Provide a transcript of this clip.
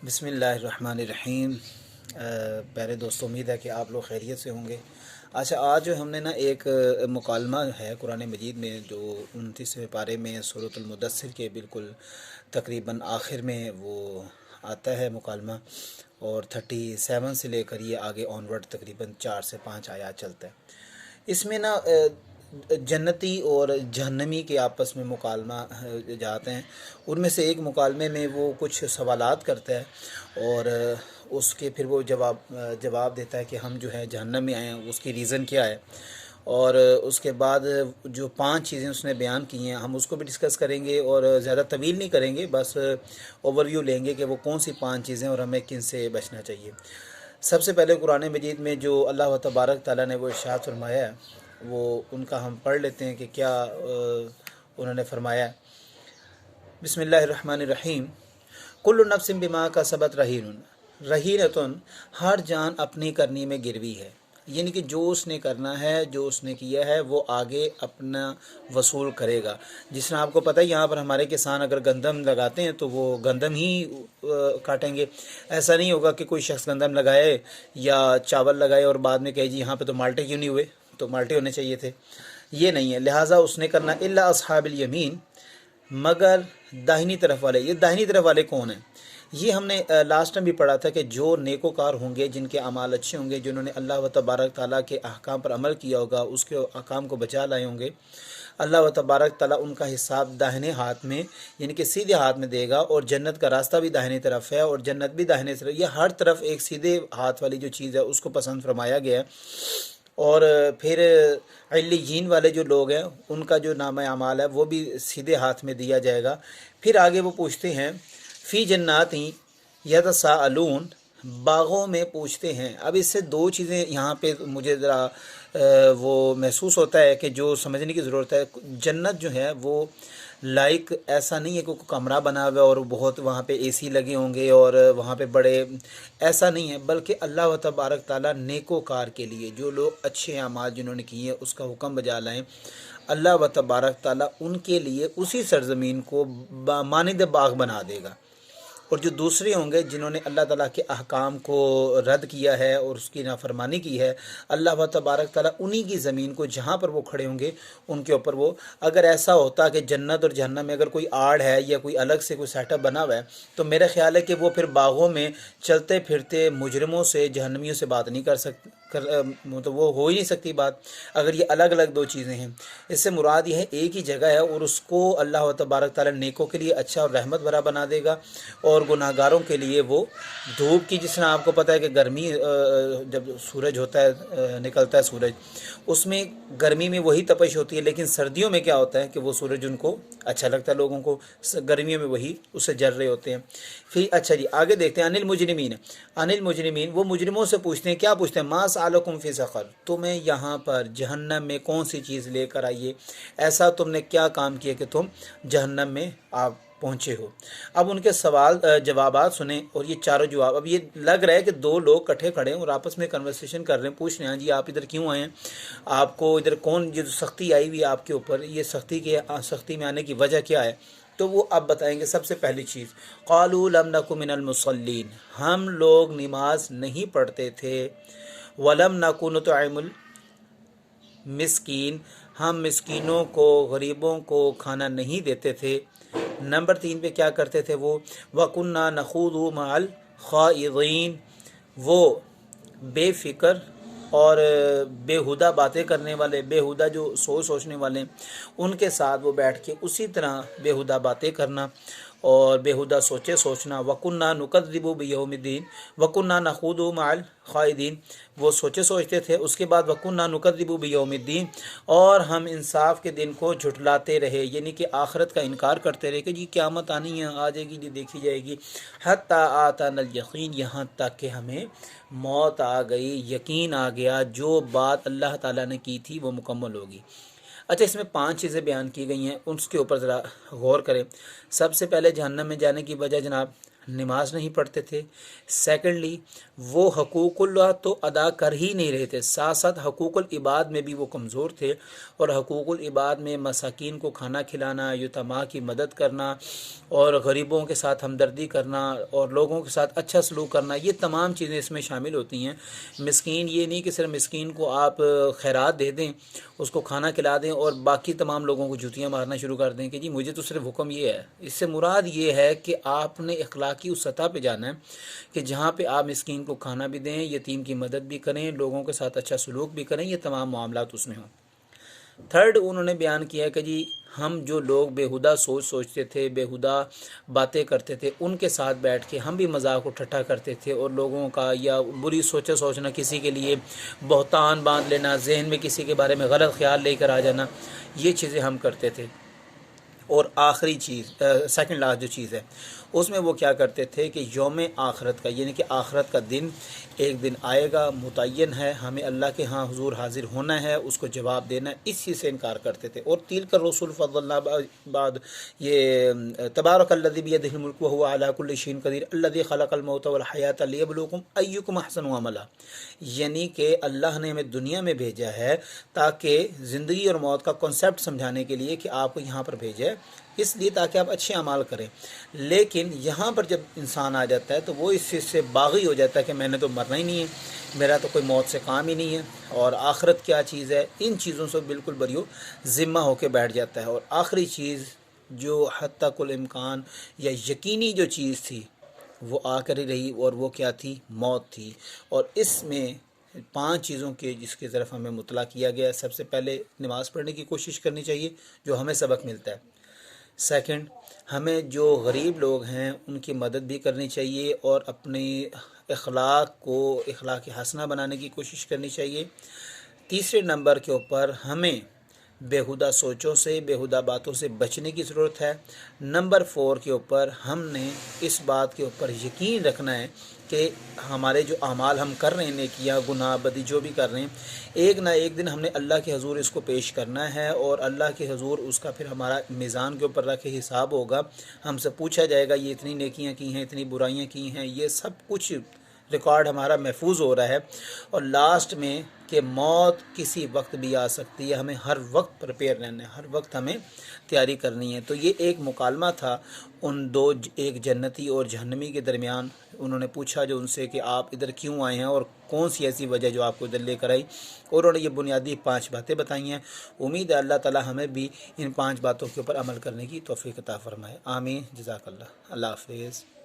बिस्मिल्लाहिर्रहमानिर्रहीम। प्यारे दोस्तों, उम्मीद है कि आप लोग खैरियत से होंगे। अच्छा, आज जो हमने ना एक मुकालमा है कुरान मजीद में, जो 29वें पारे में सूरतुल मुदस्सिर के बिल्कुल तकरीबन आखिर में वो आता है मुकालमा, और 37 से लेकर ये आगे ऑनवर्ड तकरीबन 4 से 5 आयात चलता है। इसमें ना जन्नती और जहन्नमी के आपस में मुकालमा जाते हैं। उनमें से एक मुकालमे में वो कुछ सवालात करता है, और उसके फिर वो जवाब देता है कि हम जो है जहन्नम में आए हैं, उसकी रीज़न क्या है। और उसके बाद जो 5 चीज़ें उसने बयान की हैं, हम उसको भी डिस्कस करेंगे और ज़्यादा तवील नहीं करेंगे, बस ओवरव्यू लेंगे कि वो कौन सी 5 चीज़ें और हमें किन से बचना चाहिए। सबसे पहले कुरान मजीद में जो अल्लाह तबारक ताला ने वो इरशाद फरमाया है, वो उनका हम पढ़ लेते हैं कि क्या उन्होंने फरमाया। बिस्मिल्लाहिर्रहमानिर्रहीम। कुल्लु नफ्सिन बिमा कसबत रहीनुन, रहीनतुन, हर जान अपनी करनी में गिरवी है। यानी कि जो उसने करना है, जो उसने किया है, वो आगे अपना वसूल करेगा। जिस तरह आपको पता है, यहाँ पर हमारे किसान अगर गंदम लगाते हैं तो वो गंदम ही काटेंगे। ऐसा नहीं होगा कि कोई शख्स गंदम लगाए या चावल लगाए और बाद में कहे जी यहाँ पे तो माल्टे क्यों नहीं हुए, तो माल्टे होने चाहिए थे। ये नहीं है। लिहाजा उसने करना इल्ला अस्हाबिल यमीन, मगर दाहिनी तरफ वाले। ये दाहिनी तरफ वाले कौन हैं? ये हमने लास्ट टाइम भी पढ़ा था कि जो नेकोकार होंगे, जिनके अमाल अच्छे होंगे, जिन्होंने अल्लाह व तबारक ताला के अहकाम पर अमल किया होगा, उसके अहकाम को बचा लाए होंगे, अल्लाह व तबारक ताला उनका हिसाब दाहिने हाथ में, यानी कि सीधे हाथ में देगा। और जन्नत का रास्ता भी दाहिने तरफ है और जन्नत भी दाहिने तरफ। ये हर तरफ एक सीधे हाथ वाली जो चीज़ है उसको पसंद फरमाया गया है। और फिर अल्लीयीन वाले जो लोग हैं, उनका जो नाम अमाल है वो भी सीधे हाथ में दिया जाएगा। फिर आगे वो पूछते हैं फ़ी जन्नाती यतसाअलून, बागों में पूछते हैं। अब इससे दो चीज़ें यहाँ पे मुझे ज़रा वो महसूस होता है कि जो समझने की ज़रूरत है। जन्नत जो है वो लाइक ऐसा नहीं है कि कोई कमरा बना हुआ है और बहुत वहाँ पे एसी लगे होंगे और वहाँ पे बड़े, ऐसा नहीं है। बल्कि अल्लाह व तबारक ताला नेकोकार के लिए, जो लोग अच्छे अमाल जिन्होंने किए हैं उसका हुक्म बजा लाएँ, अल्लाह व तबारक ताला उनके लिए उसी सरज़मीन को मानिंद बाग बना देगा। और जो दूसरे होंगे जिन्होंने अल्लाह ताला के अहकाम को रद्द किया है और उसकी नाफरमानी की है, अल्लाह व तबारक ताला उन्हीं की ज़मीन को जहाँ पर वो खड़े होंगे उनके ऊपर वो, अगर ऐसा होता कि जन्नत और जहन्नम में अगर कोई आड़ है या कोई अलग से कोई सेटअप बना हुआ है, तो मेरा ख्याल है कि वो फिर बागों में चलते फिरते मुजरमों से, जहन्नमियों से बात नहीं कर सकते, तो वो हो ही नहीं सकती बात, अगर ये अलग अलग दो चीज़ें हैं। इससे मुराद ये है एक ही जगह है और उसको अल्लाह व तबारक ताला नेकों के लिए अच्छा और रहमत भरा बना देगा, और गुनाहगारों के लिए वो धूप की, जिस तरह आपको पता है कि गर्मी जब सूरज होता है, निकलता है सूरज, उसमें गर्मी में वही तपश होती है, लेकिन सर्दियों में क्या होता है कि वो सूरज उनको अच्छा लगता है लोगों को, गर्मियों में वही उससे जल रहे होते हैं। फिर अच्छा जी, आगे देखते हैं। अनिल मुजरिमीन, वो मुजरिमों से पूछते हैं, क्या पूछते हैं? मा सालकुम फी सक़र, तुम्हें यहाँ पर जहन्नम में कौन सी चीज़ लेकर आइए, ऐसा तुमने क्या काम किया कि तुम जहन्नम में आप पहुँचे हो। अब उनके सवाल जवाबात सुने, और ये चारों जवाब, अब ये लग रहा है कि दो लोग इकट्ठे खड़े हैं और आपस में कन्वर्सेशन कर रहे हैं, पूछ रहे हैं जी आप इधर क्यों आए हैं, आपको इधर कौन, ये जो सख्ती आई हुई है आपके ऊपर, ये सख्ती में आने की वजह क्या है। तो वो अब बताएंगे। सबसे पहली चीज़, क़ालू लम नकु मिनल मुसल्लीन, हम लोग नमाज नहीं पढ़ते थे। वलम नकु नुतइमुल मिस्कीन, हम मिस्कीनों को, गरीबों को खाना नहीं देते थे। नंबर 3 पे क्या करते थे वो, वकुन्ना नखूदु मअल खाइदीन, वो बेफिक्र और बेहुदा बातें करने वाले, बेहुदा जो सोचने वाले, उनके साथ वो बैठ के उसी तरह बेहुदा बातें करना और बेहुदा सोचना। वकुन्ना नुकज़्ज़िबु बियौमिद्दीन, वकुन्ना नखूदु मअल खाइदीन, वो सोचते थे। उसके बाद वकुन्ना नुकज़्ज़िबु बियौमिद्दीन, और हम इंसाफ के दिन को झुठलाते रहे, यानी कि आखिरत का इनकार करते रहे कि जी क़यामत आनी है, आ जाएगी जी, देखी जाएगी। हत्ता आतानल यकीन, यहाँ तक कि हमें मौत आ गई, यकीन आ गया, जो बात अल्लाह ताला ने की थी वो मुकम्मल होगी। अच्छा, इसमें 5 चीज़ें बयान की गई हैं, उसके ऊपर ज़रा गौर करें। सबसे पहले जहन्नम में जाने की वजह जनाब, नमाज नहीं पढ़ते थे। सेकंडली वो हकूक़ुल्लाह तो अदा कर ही नहीं रहे थे, साथ साथ हकूक़ुल इबाद में भी वो कमज़ोर थे। और हकूक़ुल इबाद में मसाकीन को खाना खिलाना, यतमा की मदद करना और गरीबों के साथ हमदर्दी करना और लोगों के साथ अच्छा सलूक करना, ये तमाम चीज़ें इसमें शामिल होती हैं। मिस्कीन ये नहीं कि सिर्फ मिस्कीन को आप खैरात दे दें, उसको खाना खिला दें और बाकी तमाम लोगों को जूतियाँ मारना शुरू कर दें कि जी मुझे तो सिर्फ हुक्म ये है। इससे मुराद ये है कि आपने इखलाकी उस सतह पे जाना है कि जहाँ पे आप मिस्कीन को खाना भी दें, यतीम की मदद भी करें, लोगों के साथ अच्छा सलूक भी करें, ये तमाम मामलात उसमें हों। थर्ड उन्होंने बयान किया कि जी हम जो लोग बेहुदा सोचते थे, बेहुदा बातें करते थे, उनके साथ बैठ के हम भी मजाक ठट्ठा करते थे और लोगों का या बुरी सोचना, किसी के लिए बहतान बांध लेना, जहन में किसी के बारे में गलत ख्याल लेकर आ जाना, ये चीज़ें हम करते थे। और आखिरी चीज़, सेकंड लास्ट जो चीज़ है उसमें वो क्या करते थे कि यौम आखरत का, यानी कि आखरत का दिन एक दिन आएगा, मुतय्यन है, हमें अल्लाह के यहाँ हुजूर हाजिर होना है, उसको जवाब देना है, इस चीज़ से इनकार करते थे। और तिल का रसूल फ़ज़लना बाद ये तबारकल्लज़ी बियदिहिल मुल्क व हुवा अला कुल्लि शैइन क़दीर अल्लज़ी खलक़ल मौत वल हयात लियब्लुवकुम अय्युकुम अहसनु अमला, यानी कि अल्लाह ने हमें दुनिया में भेजा है ताकि ज़िंदगी और मौत का कॉन्सेप्ट समझाने के लिए कि आपको यहाँ पर भेजा है, इसलिए ताकि आप अच्छे अमाल करें। लेकिन यहाँ पर जब इंसान आ जाता है तो वो इस चीज़ से बागी हो जाता है कि मैंने तो मरना ही नहीं है, मेरा तो कोई मौत से काम ही नहीं है, और आखिरत क्या चीज़ है, इन चीज़ों से बिल्कुल बरियो ज़िम्मा होकर बैठ जाता है। और आखिरी चीज़ जो हत्ता कुल इम्कान या यकीनी जो चीज़ थी वो आकर ही रही, और वो क्या थी, मौत थी। और इसमें 5 चीज़ों के जिसकी तरफ हमें मुतला किया गया। सबसे पहले नमाज़ पढ़ने की कोशिश करनी चाहिए जो हमें सबक मिलता है। सेकंड, हमें जो गरीब लोग हैं उनकी मदद भी करनी चाहिए और अपने अखलाक को अखलाक हसना बनाने की कोशिश करनी चाहिए। तीसरे नंबर के ऊपर हमें बेहुदा सोचों से, बेहुदा बातों से बचने की ज़रूरत है। नंबर 4 के ऊपर हमने इस बात के ऊपर यकीन रखना है कि हमारे जो अमाल हम कर रहे हैं, नेकियां, गुनाह, बदी जो भी कर रहे हैं, एक ना एक दिन हमने अल्लाह के हजूर इसको पेश करना है और अल्लाह के हजूर उसका फिर हमारा मीज़ान के ऊपर रख के हिसाब होगा। हमसे पूछा जाएगा ये इतनी नेकियां की हैं, इतनी बुराइयां की हैं, ये सब कुछ रिकॉर्ड हमारा महफूज हो रहा है। और लास्ट में कि मौत किसी वक्त भी आ सकती है, हमें हर वक्त प्रिपेयर रहना है, हर वक्त हमें तैयारी करनी है। तो ये एक मुकालमा था उन दो, एक जन्नती और जहन्नमी के दरमियान। उन्होंने पूछा जो उनसे कि आप इधर क्यों आए हैं और कौन सी ऐसी वजह जो आपको इधर लेकर आई, और उन्होंने ये बुनियादी 5 बातें बताई हैं। उम्मीद है अल्लाह ताला हमें भी इन 5 बातों के ऊपर अमल करने की तौफीक अता फरमाए। आमीन। जज़ाकल्लाह। अल्लाह हाफ़िज़।